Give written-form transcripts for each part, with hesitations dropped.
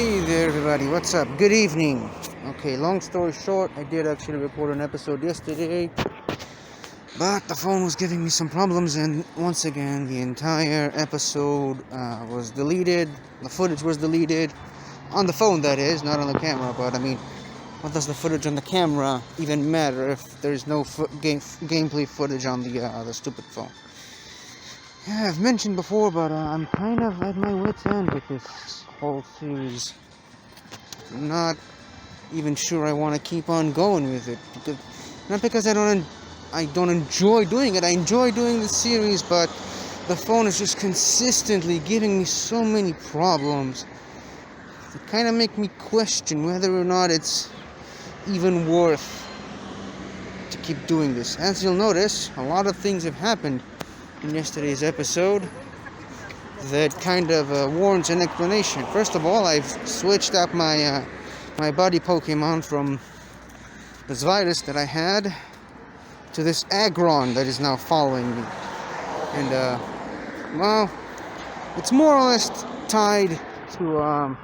Hey there everybody, what's up? Good evening. Okay, long story short, I did actually record an episode yesterday, but the phone was giving me some problems, and once again the entire episode was deleted. The footage was deleted, on the phone that is, not on the camera, but I mean, what does the footage on the camera even matter if there's no gameplay footage on the stupid phone? Yeah, I've mentioned before, but I'm kind of at my wit's end with this whole series. I'm not even sure I want to keep on going with it. Not because I don't enjoy doing it. I enjoy doing the series, but the phone is just consistently giving me so many problems. It kind of make me question whether or not it's even worth to keep doing this. As you'll notice, a lot of things have happened in yesterday's episode that kind of warrants an explanation. First of all, I've switched up my buddy Pokémon from this virus that I had to this Aggron that is now following me. And, well, it's more or less tied to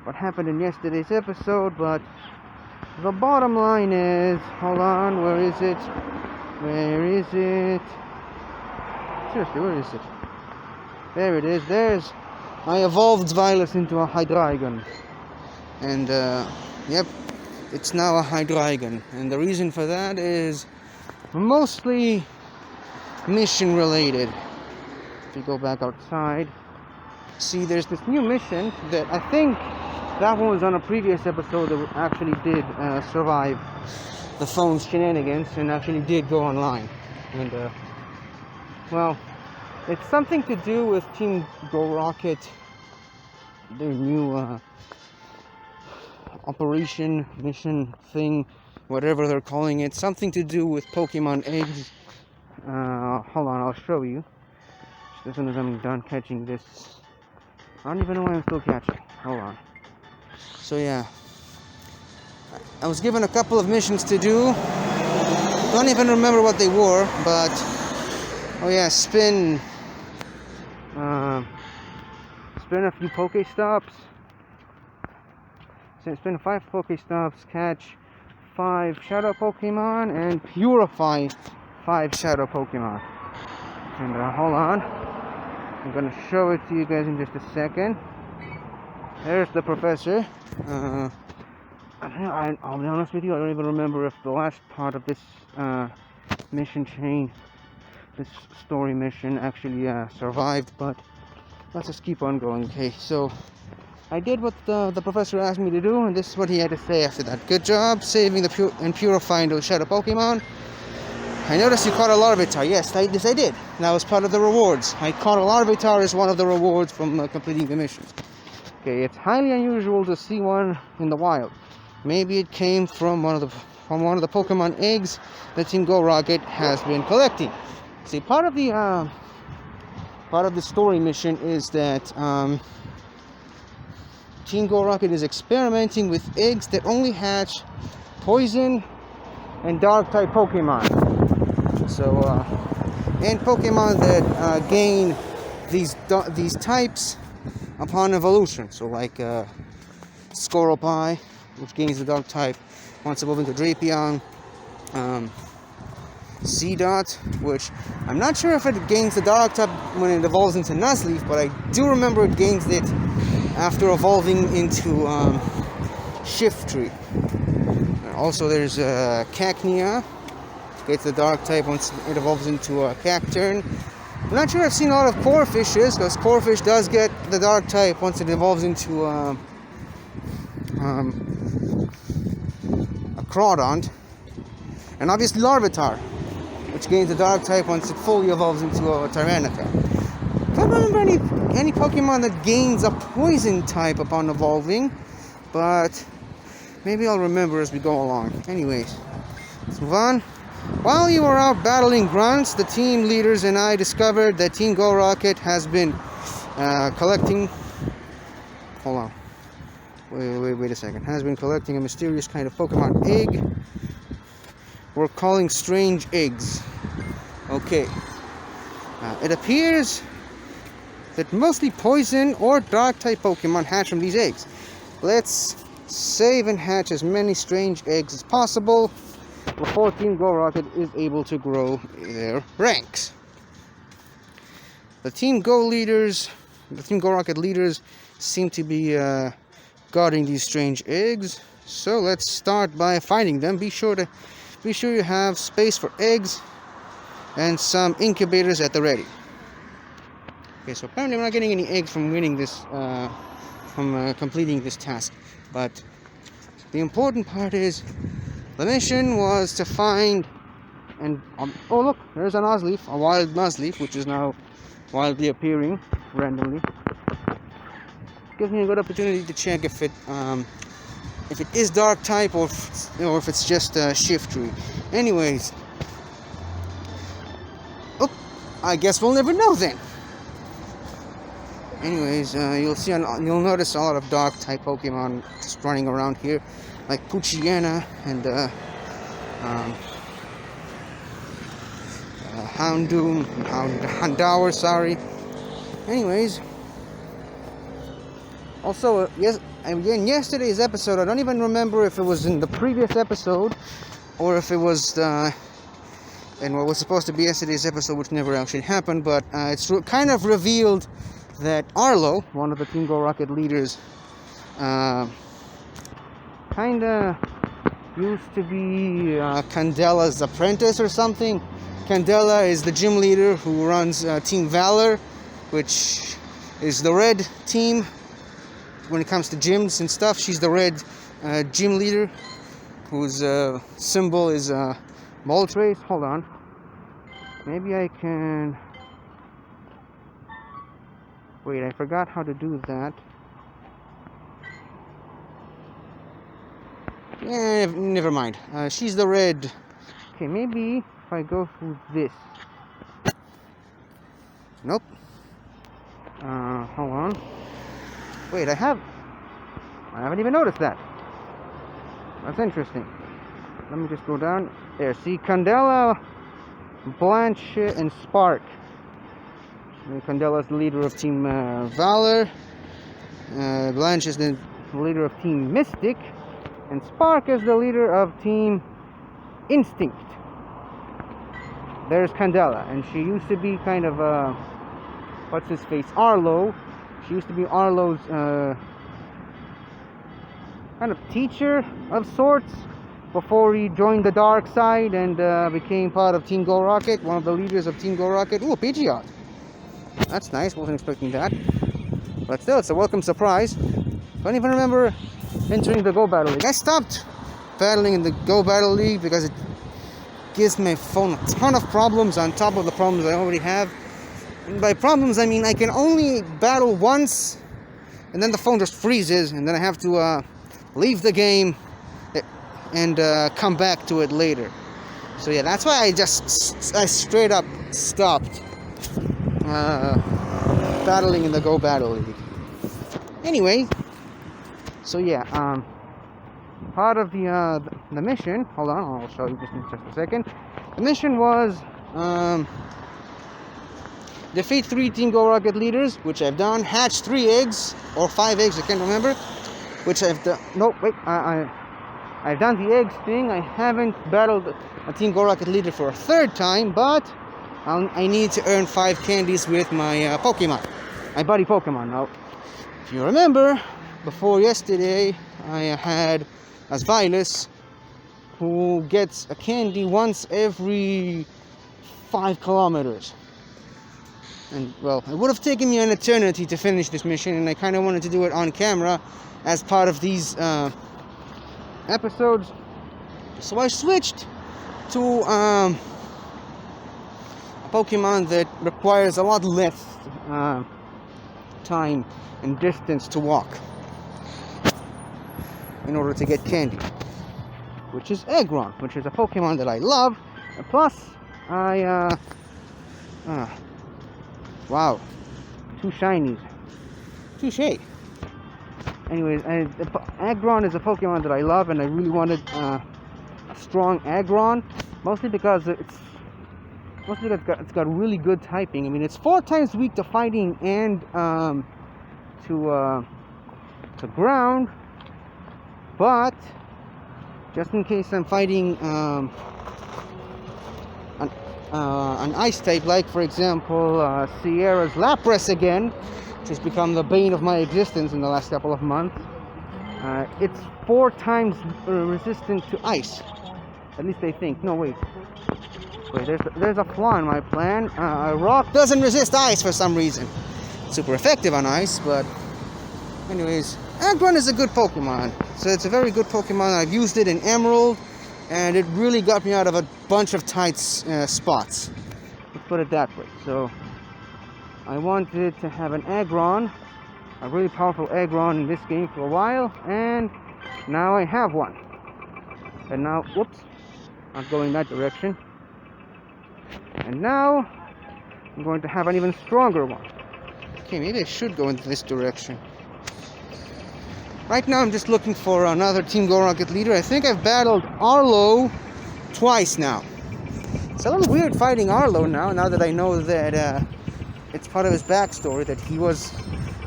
what happened in yesterday's episode, but the bottom line is, hold on, where is it? Seriously, where is it? There it is. I evolved Xylus into a Hydreigon. And, yep, it's now a Hydreigon. And the reason for that is mostly mission related. If you go back outside, see there's this new mission that I think that one was on a previous episode that actually did survive the phone's shenanigans and actually did go online. And, well, it's something to do with Team Go Rocket, their new operation, mission thing, whatever they're calling it. Something to do with Pokemon eggs. Hold on, I'll show you. Just as soon as I'm done catching this. I don't even know why I'm still catching. Hold on. So yeah, I was given a couple of missions to do. Don't even remember what they were, but oh yeah, spin a few Pokestops. Spin 5 Pokestops, catch 5 Shadow Pokemon, and purify 5 Shadow Pokemon. And hold on, I'm gonna show it to you guys in just a second. There's the professor. I'll be honest with you, I don't even remember if the last part of this mission chain, this story mission, actually survived, but let's just keep on going. Okay, so I did what the professor asked me to do, and this is what he had to say after that. Good job saving and purifying those shadow Pokemon. I noticed you caught a Larvitar. Yes, I did. That was part of the rewards. I caught a Larvitar as one of the rewards from completing the missions. Okay, it's highly unusual to see one in the wild. Maybe it came from one of the Pokemon eggs that Team Go Rocket has been collecting. See, part of the story mission is that Team Go Rocket is experimenting with eggs that only hatch poison and dark type Pokemon. So, and Pokemon that gain these types upon evolution. So, like Scoropie, which gains the dark type once evolving to Drapion. Seedot, which I'm not sure if it gains the dark type when it evolves into Nuzleaf, but I do remember it gains it after evolving into Shiftry. Also, there's Cacnea, gets the dark type once it evolves into a Cacturn. I'm not sure I've seen a lot of Corefishes, because Corfish does get the dark type once it evolves into a Crawdont. And obviously Larvitar, which gains the dark type once it fully evolves into a Tyranitar. I don't remember any Pokemon that gains a poison type upon evolving, but maybe I'll remember as we go along. Anyways, let's move on. While you were out battling grunts, the team leaders and I discovered that Team Go Rocket has been collecting... Hold on. Wait a second. Has been collecting a mysterious kind of Pokemon egg we're calling strange eggs. Okay. It appears that mostly poison or dark type Pokemon hatch from these eggs. Let's save and hatch as many strange eggs as possible before Team Go Rocket is able to grow their ranks. The Team Go Rocket leaders seem to be guarding these strange eggs. So let's start by finding them. Be sure you have space for eggs and some incubators at the ready. Okay, so apparently we're not getting any eggs from winning this, completing this task. But the important part is the mission was to find and oh look, there's a Nuzleaf, a wild Nuzleaf, which is now wildly appearing randomly. Gives me a good opportunity to check if it is dark type or if it's just a Shiftry. Anyways, oh, I guess we'll never know then. Anyways, you'll notice a lot of dark type Pokemon just running around here, like Poochyena and Houndour, sorry. Anyways, also in yesterday's episode, I don't even remember if it was in the previous episode or if it was in what was supposed to be yesterday's episode, which never actually happened. But it's kind of revealed that Arlo, one of the Team Go Rocket leaders, kinda used to be Candela's apprentice or something. Candela is the gym leader who runs Team Valor, which is the red team when it comes to gyms and stuff. She's the red gym leader, whose symbol is Moltres. Hold on. Maybe I can... Wait, I forgot how to do that. Yeah, never mind. She's the red. Okay, maybe if I go through this. Nope. Hold on. Wait, I haven't even noticed that. That's interesting. Let me just go down. There, see, Candela, Blanche, and Spark. Candela is the leader of Team Valor. Blanche is the leader of Team Mystic. And Spark is the leader of Team Instinct. There's Candela. And she used to be kind of, what's his face? Arlo. She used to be Arlo's kind of teacher of sorts before he joined the dark side and became part of Team Go Rocket, one of the leaders of Team Go Rocket. Ooh, Pidgeot. That's nice, wasn't expecting that. But still, it's a welcome surprise. Don't even remember entering the Go Battle League. I stopped battling in the Go Battle League because it gives my phone a ton of problems on top of the problems I already have. And by problems, I mean I can only battle once, and then the phone just freezes, and then I have to leave the game and come back to it later. So yeah, that's why I straight up stopped battling in the Go Battle League. Anyway, so yeah, part of the mission. Hold on, I'll show you just in just a second. The mission was defeat 3 Team Go Rocket leaders, which I've done. Hatch 3 eggs or 5 eggs, I can't remember. Which I've done. No, wait, I've done the eggs thing. I haven't battled a Team Go Rocket leader for a 3rd time, but I need to earn 5 candies with my Pokemon, my buddy Pokemon. Now, if you remember, before yesterday, I had Asvilus, who gets a candy once every 5 kilometers. And, well, it would have taken me an eternity to finish this mission, and I kind of wanted to do it on camera as part of these episodes. So I switched to a Pokemon that requires a lot less time and distance to walk in order to get candy, which is Aggron, which is a Pokemon that I love. And plus, wow, 2 shinies. Touché. Anyways, Aggron is a Pokemon that I love, and I really wanted a strong Aggron, mostly because it's mostly it's got really good typing. I mean, it's 4 times weak to fighting and to ground, but just in case I'm fighting an ice type, like for example Sierra's Lapras again, which has become the bane of my existence in the last couple of months. It's 4 times resistant to ice. At least I think. No, wait. Wait, there's a flaw in my plan. Rock doesn't resist ice for some reason. Super effective on ice, but anyways, Aggron is a good Pokemon. So it's a very good Pokemon. I've used it in Emerald, and it really got me out of a bunch of tight spots. Let's put it that way. So I wanted to have an Aggron, a really powerful Aggron in this game for a while, and now I have one. And now, whoops, not going that direction. And now I'm going to have an even stronger one. Okay, maybe I should go into this direction. Right now I'm just looking for another Team Go Rocket leader. I think I've battled Arlo twice now. It's a little weird fighting Arlo now that I know that it's part of his backstory, that he was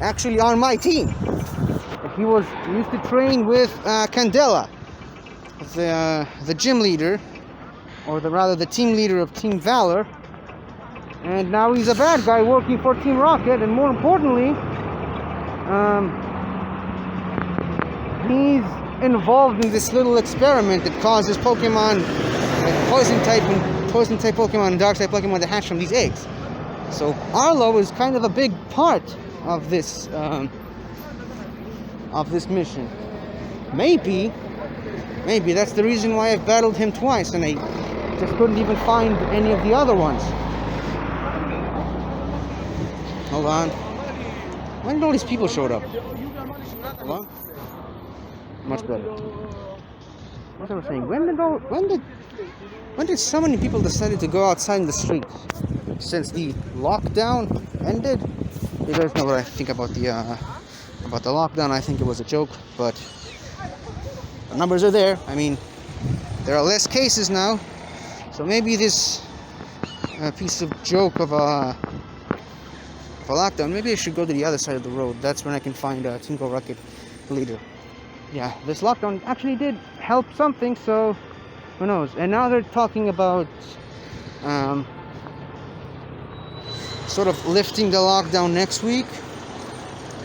actually on my team. He used to train with Candela, the gym leader, or rather the team leader of Team Valor. And now he's a bad guy working for Team Rocket, and more importantly, he's involved in this little experiment that causes Pokemon, like poison type Pokemon and dark type Pokemon, to hatch from these eggs. So Arlo is kind of a big part of this mission. Maybe that's the reason why I've battled him twice, and I just couldn't even find any of the other ones. Hold on. When did all these people showed up? Hold on. Much better. What I was saying, when did so many people decided to go outside in the streets? Since the lockdown ended? You guys know what I think about the lockdown. I think it was a joke, but the numbers are there. I mean, there are less cases now, so maybe this piece of joke of a lockdown, maybe I should go to the other side of the road. That's when I can find a Team Go Rocket leader. Yeah, this lockdown actually did help something, so who knows. And now they're talking about sort of lifting the lockdown next week.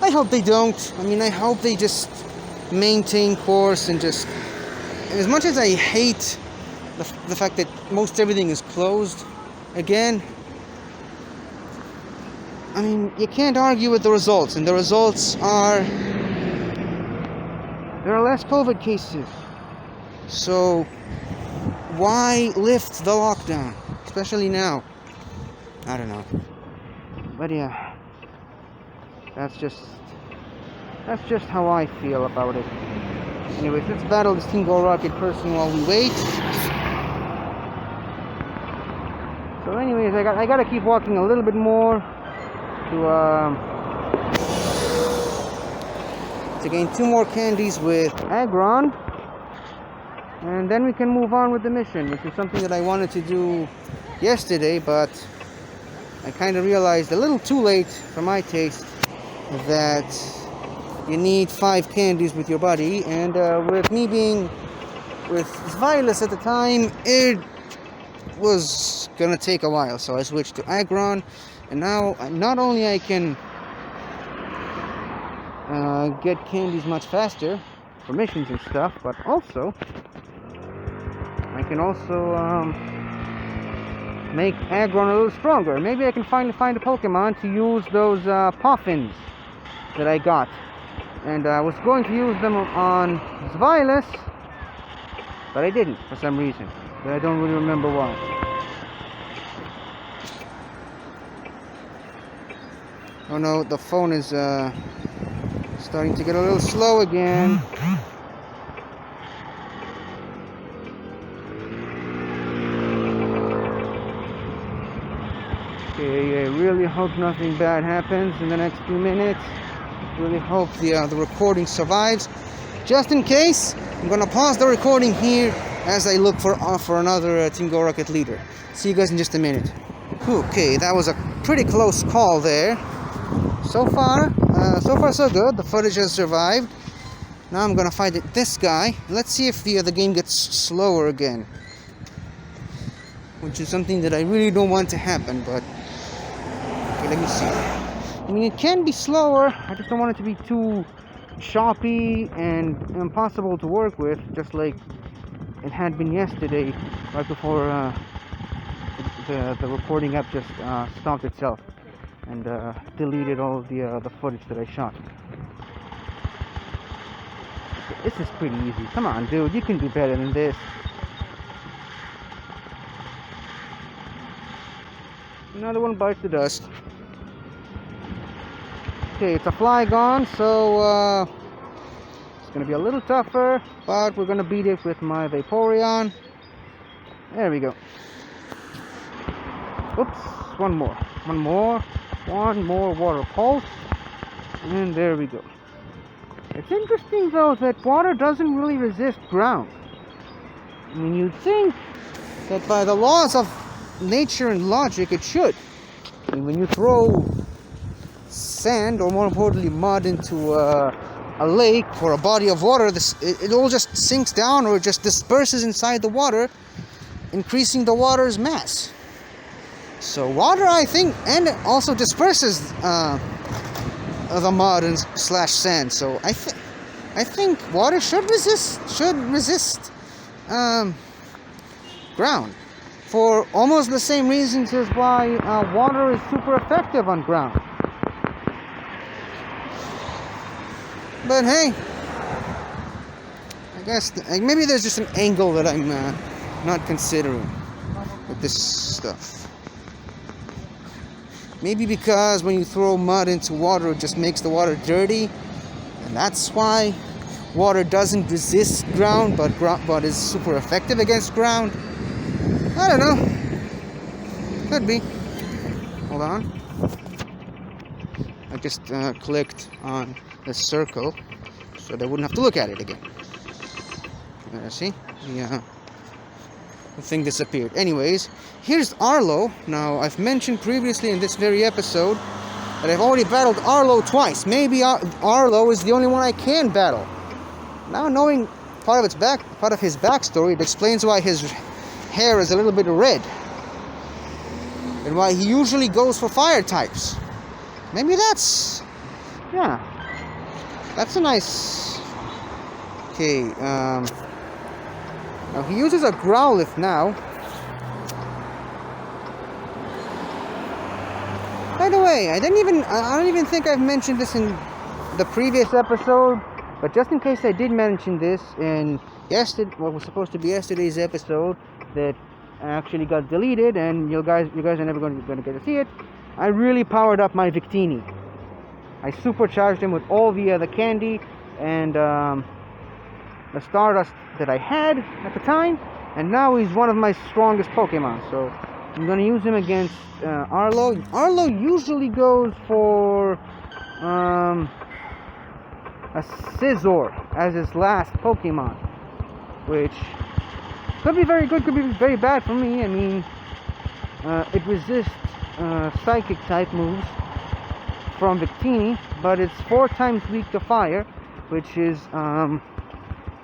I hope they don't. I mean, I hope they just maintain course and just... As much as I hate the fact that most everything is closed again, I mean, you can't argue with the results, and the results are there are less COVID cases. So why lift the lockdown, especially now? I don't know. But yeah, that's just how I feel about it. Anyways, let's battle this Team Go Rocket person while we wait. So anyways, I gotta keep walking a little bit more to gain 2 more candies with Aggron, and then we can move on with the mission, which is something that I wanted to do yesterday, but I kind of realized a little too late for my taste that you need 5 candies with your buddy, and with me being with Violet at the time, it was gonna take a while, so I switched to Aggron. And now, not only I can get candies much faster for missions and stuff, but also I can also make Aggron a little stronger. Maybe I can finally find a Pokemon to use those Poffins that I got. And I was going to use them on Zvilas, but I didn't for some reason. But I don't really remember why. Oh no, the phone is starting to get a little slow again. Okay, I really hope nothing bad happens in the next few minutes. Really hope the recording survives. Just in case, I'm gonna pause the recording here as I look for another Team Go Rocket leader. See you guys in just a minute. Okay, that was a pretty close call there. So far so good. The footage has survived. Now I'm gonna fight this guy. Let's see if the game gets slower again, which is something that I really don't want to happen. But okay, let me see. I mean, it can be slower. I just don't want it to be too choppy and impossible to work with, just like it had been yesterday, right before the recording app just stopped itself and deleted all of the footage that I shot. Okay, this is pretty easy. Come on, dude, you can do better than this. Another one bites the dust. Okay, it's a Flygon, so it's gonna be a little tougher, but we're gonna beat it with my Vaporeon. There we go. Oops, one more water pulse, and there we go. It's interesting though that water doesn't really resist ground. I mean, you'd think that by the laws of nature and logic it should. I mean, when you throw sand, or more importantly mud, into a lake or a body of water, it all just sinks down or just disperses inside the water, increasing the water's mass. So water, I think, and it also disperses the mud and slash sand. So I think water should resist ground, for almost the same reasons as why water is super effective on ground. But hey, I guess maybe there's just an angle that I'm not considering with this stuff. Maybe because when you throw mud into water, it just makes the water dirty, and that's why water doesn't resist ground, but is super effective against ground. I don't know. Could be. Hold on. I just clicked on the circle so they wouldn't have to look at it again. See? The thing disappeared. Anyways, here's Arlo. Now, I've mentioned previously in this very episode that I've already battled Arlo twice. Maybe Arlo is the only one I can battle. Now, knowing part of his backstory, it explains why his hair is a little bit red and why he usually goes for fire types. Maybe that's a nice. Okay, now he uses a Growlithe now. By the way, I don't even think I've mentioned this in the previous episode, but just in case I did mention this in what was supposed to be yesterday's episode that actually got deleted, and you guys are never going to get to see it. I really powered up my Victini. I supercharged him with all the candy and the Stardust that I had at the time, and now he's one of my strongest Pokemon. So I'm going to use him against Arlo. Arlo usually goes for a Scizor as his last Pokemon, which could be very good, could be very bad for me. I mean, it resists Psychic type moves from Victini, but it's 4 times weak to fire, which is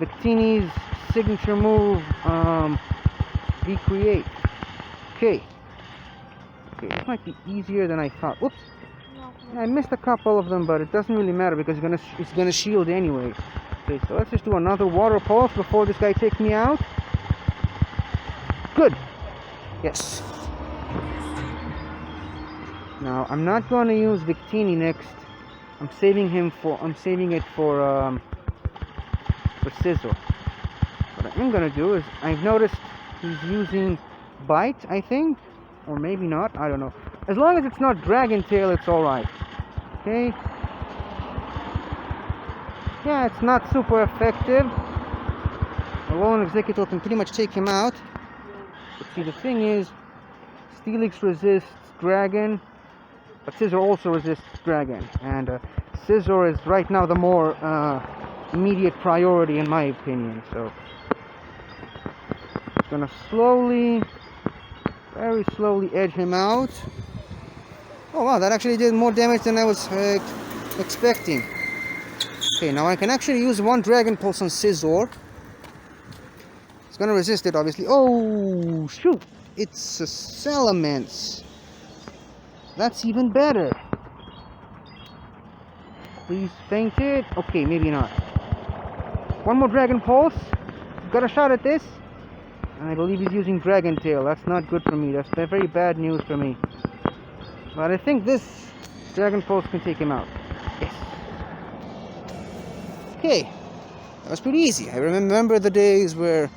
Victini's signature move, Recreate. Okay, this might be easier than I thought. Oops, I missed a couple of them, but it doesn't really matter because it's gonna shield anyway. Okay, so let's just do another Water Pulse before this guy takes me out. Good. Yes. Now I'm not going to use Victini next. I'm saving it for Scizor. What I'm going to do is, I've noticed he's using Bite, I think, or maybe not. I don't know. As long as it's not Dragon Tail, it's all right. Okay. Yeah, it's not super effective. A lone Executor can pretty much take him out. But see, the thing is, Steelix resists Dragon, but Scizor also resists Dragon, and Scizor is right now the more immediate priority in my opinion. So gonna slowly, very slowly edge him out. Oh wow, that actually did more damage than I was expecting. Okay, now I can actually use one Dragon Pulse on Scizor. It's gonna resist it, obviously. Oh, shoot! It's a Salamence. That's even better. Please faint it. Okay, maybe not. One more Dragon Pulse. Got a shot at this. And I believe he's using Dragon Tail. That's not good for me. That's very bad news for me. But I think this Dragon Pulse can take him out. Yes. Okay. That was pretty easy. I remember the days where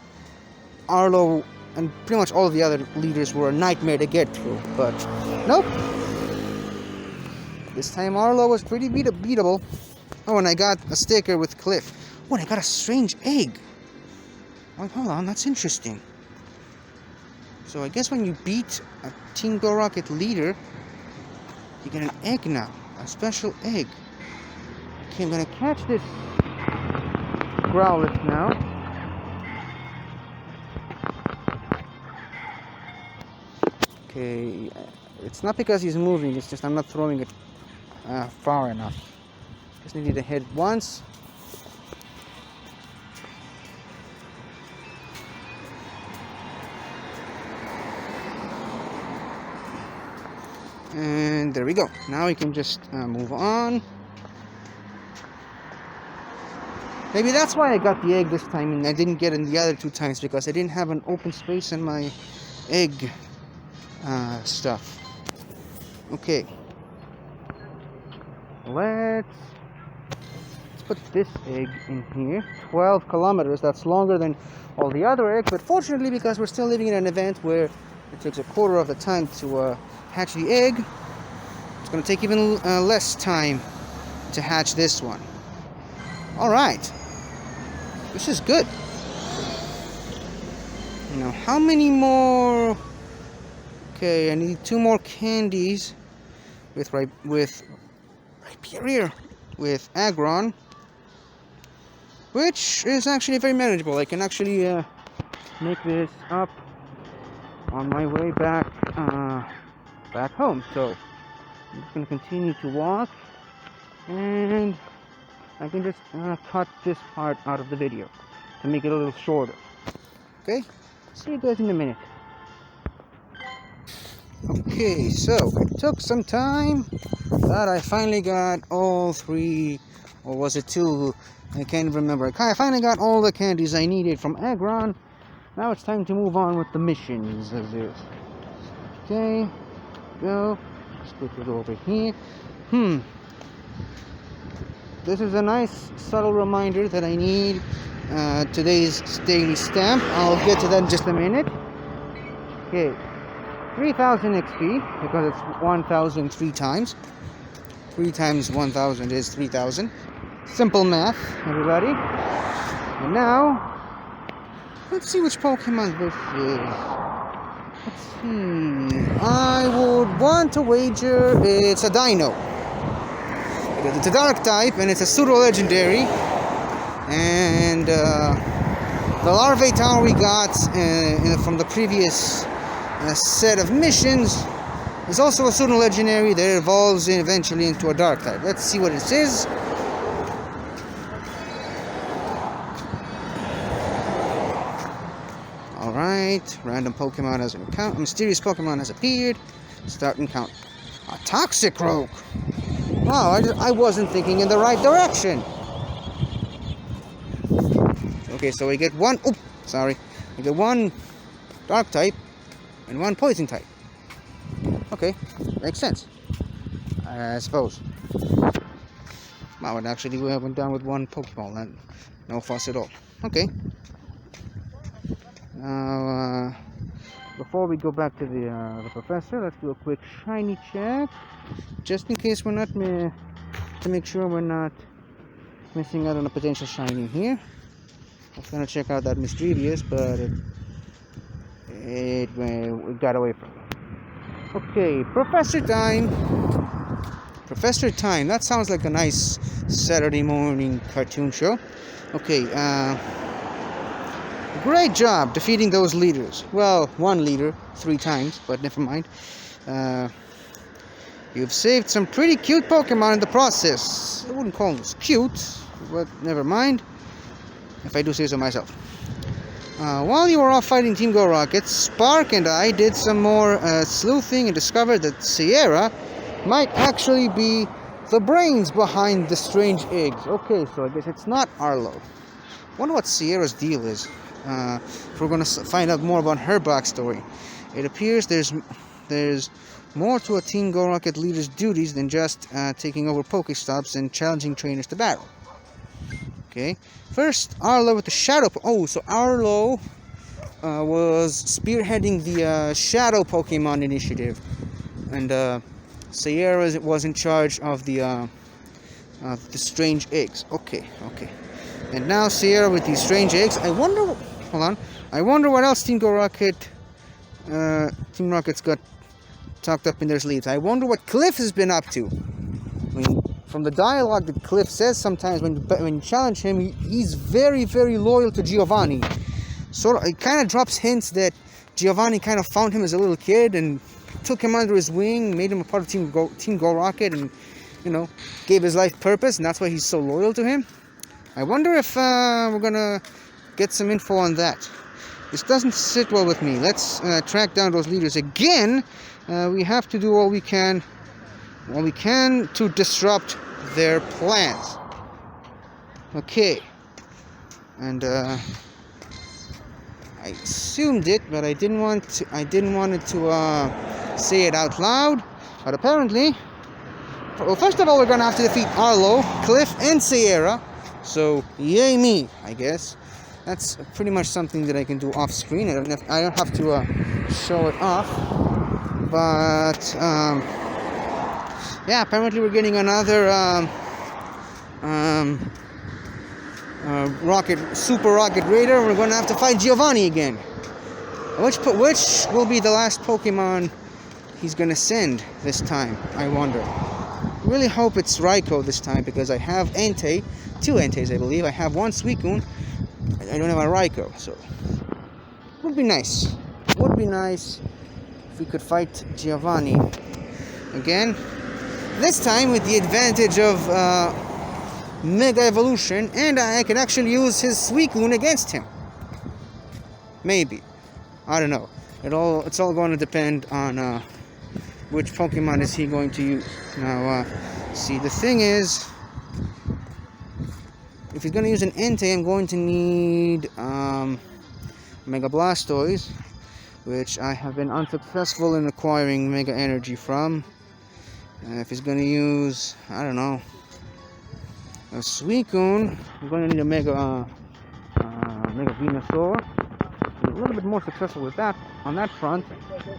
Arlo and pretty much all of the other leaders were a nightmare to get through. But nope. This time Arlo was pretty beatable. Oh, and I got a sticker with Cliff. Oh, and I got a strange egg. Wait, hold on, that's interesting. So I guess when you beat a Team Go Rocket leader, you get an egg now. A special egg. Okay, I'm gonna catch this Growlithe now. Okay, it's not because he's moving, it's just I'm not throwing it far enough. Just needed to hit once. And there we go. Now we can just move on. Maybe that's why I got the egg this time and I didn't get it the other two times, because I didn't have an open space in my egg stuff. Okay. Let's put this egg in here. 12 kilometers. That's longer than all the other eggs, but fortunately, because we're still living in an event where it takes a quarter of the time to hatch the egg, it's going to take even less time to hatch this one. Alright. This is good. Now, how many more? Okay, I need 2 more candies with Rhyperior, with Aggron, which is actually very manageable. I can actually make this up on my way back home. So I'm just going to continue to walk, and I can just cut this part out of the video to make it a little shorter. Okay, see you guys in a minute. Okay, so it took some time, but I finally got all 3, or was it 2? I can't remember. I finally got all the candies I needed from Aggron. Now it's time to move on with the missions of this. Okay, go. Let's put it over here. This is a nice subtle reminder that I need today's daily stamp. I'll get to that in just a minute. Okay. 3,000 XP, because it's 1,000 3 times. 3 times 1,000 is 3,000. Simple math, everybody. And now, let's see which Pokemon this is. Let's see. I would want to wager it's a Dino. It's a Dark type, and it's a pseudo-legendary. And the Larvae Tower we got from the previous set of missions is also a pseudo-legendary that evolves eventually into a Dark type. Let's see what it is. Alright, random Pokemon has an account. Mysterious Pokemon has appeared. Start and count. A Toxicroak! Wow, I wasn't thinking in the right direction. Okay, so we get one. Oops, sorry. We get 1 Dark type and 1 Poison type. Okay, makes sense, I suppose. Wow, it actually went down with 1 Pokeball, and no fuss at all. Okay. Now, before we go back to the professor, let's do a quick shiny check, just in case we're not to make sure we're not missing out on a potential shiny here. I was gonna check out that Mischievous, but it got away from me. Okay, Professor Time. Professor Time. That sounds like a nice Saturday morning cartoon show. Okay, Great job defeating those leaders. Well, one leader 3 times, but never mind. Uh, you've saved some pretty cute Pokemon in the process. I wouldn't call them cute, but never mind, if I do say so myself. While you were off fighting Team Go Rocket, Spark and I did some more sleuthing and discovered that Sierra might actually be the brains behind the strange eggs. Okay, so I guess it's not Arlo. Wonder what Sierra's deal is. If we're gonna find out more about her backstory. It appears there's more to a Team Go Rocket leader's duties than just taking over Pokestops and challenging trainers to battle. Okay, first Arlo with the Shadow. So Arlo was spearheading the Shadow Pokemon initiative, and Sierra was in charge of the strange eggs. Okay. And now Sierra with these strange eggs. I wonder. Hold on. I wonder what else Team Rocket's got tucked up in their sleeves. I wonder what Cliff has been up to. I mean, from the dialogue that Cliff says, sometimes when you challenge him, he's very, very loyal to Giovanni. It kind of drops hints that Giovanni kind of found him as a little kid and took him under his wing, made him a part of Team Go Rocket, and gave his life purpose, and that's why he's so loyal to him. I wonder if we're gonna get some info on that. This doesn't sit well with me. Let's track down those leaders again. We have to do all we can to disrupt their plans. Okay. And I assumed it, but I didn't want it to say it out loud. But apparently, well, first of all, we're gonna have to defeat Arlo, Cliff, and Sierra. So yay me, I guess. That's pretty much something that I can do off screen. I don't have to show it off. But yeah, apparently we're getting another Super Rocket Raider. We're gonna have to fight Giovanni again. Which will be the last Pokemon he's gonna send this time, I wonder. I really hope it's Raikou this time, because I have Entei, 2 Enteis I believe. I have 1 Suicune. I don't have a Raikou, so would be nice. Would be nice if we could fight Giovanni again. This time with the advantage of Mega Evolution, and I can actually use his Suicune against him. Maybe. I don't know. It's all going to depend on which Pokemon is he going to use. Now, see, the thing is, if he's going to use an Entei, I'm going to need Mega Blastoise, which I have been unsuccessful in acquiring Mega Energy from. If he's going to use, I don't know, a Suicune, I'm going to need a Mega Venusaur. A little bit more successful with that on that front,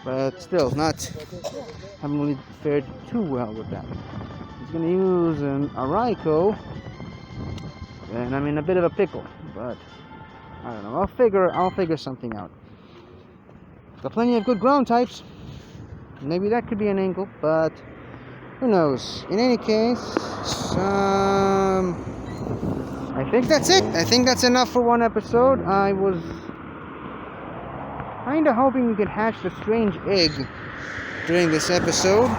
but still haven't really fared too well with that. He's going to use a Raikou, and I'm in a bit of a pickle, but I don't know. I'll figure something out. Got plenty of good ground types. Maybe that could be an angle, but who knows? In any case, I think that's it. I think that's enough for one episode. I was kind of hoping we could hatch the strange egg during this episode,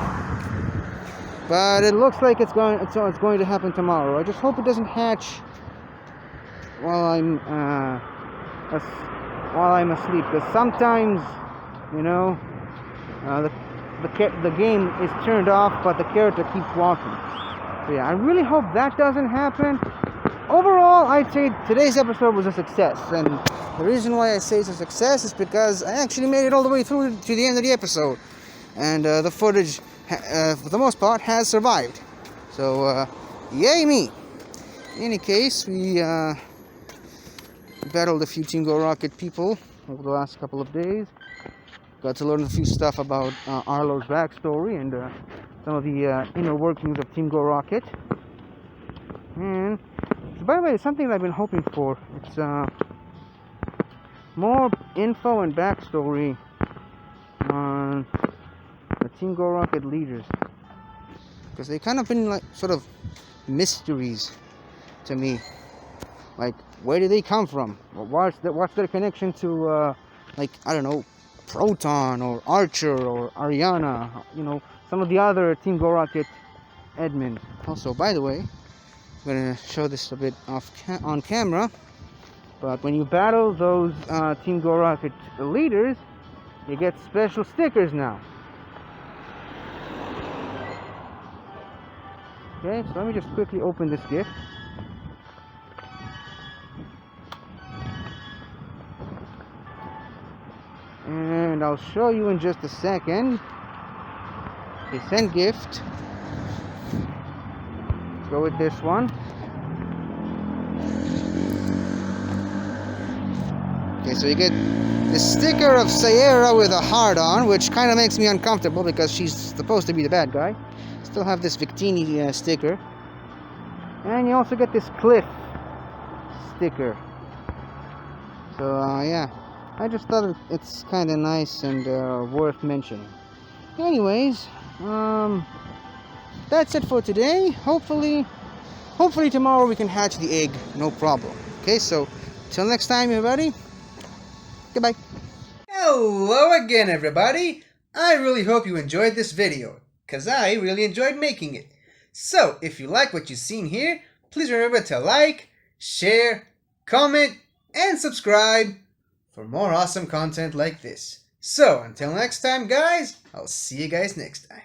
but it looks like it's going to happen tomorrow. I just hope it doesn't hatch while I'm asleep, because sometimes, the game is turned off, but the character keeps walking. So yeah, I really hope that doesn't happen. Overall, I'd say today's episode was a success, and the reason why I say it's a success is because I actually made it all the way through to the end of the episode, and the footage, for the most part, has survived. So, yay me! In any case, we battled a few Team Go Rocket people over the last couple of days. Got to learn a few stuff about Arlo's backstory and some of the inner workings of Team Go Rocket. And by the way, it's something that I've been hoping for. It's more info and backstory on the Team Go Rocket leaders, because they kind of been like sort of mysteries to me. Like, where do they come from? What's their connection to, like, I don't know, Proton or Archer or Ariana? You know, some of the other Team Go Rocket admins. Also, by the way, I'm gonna show this a bit on camera. But when you battle those Team Go Rocket leaders, you get special stickers now. Okay, so let me just quickly open this gift. And I'll show you in just a second. Okay, send gift. Let's go with this one. Okay, so you get the sticker of Sierra with a heart on, which kind of makes me uncomfortable because she's supposed to be the bad guy. Still have this Victini sticker. And you also get this Cliff sticker. So, yeah. I just thought it's kind of nice and worth mentioning. Anyways, that's it for today. Hopefully tomorrow we can hatch the egg, no problem. Okay, so till next time, everybody. Goodbye. Hello again, everybody. I really hope you enjoyed this video, because I really enjoyed making it. So, if you like what you've seen here, please remember to like, share, comment, and subscribe for more awesome content like this. So, until next time, guys, I'll see you guys next time.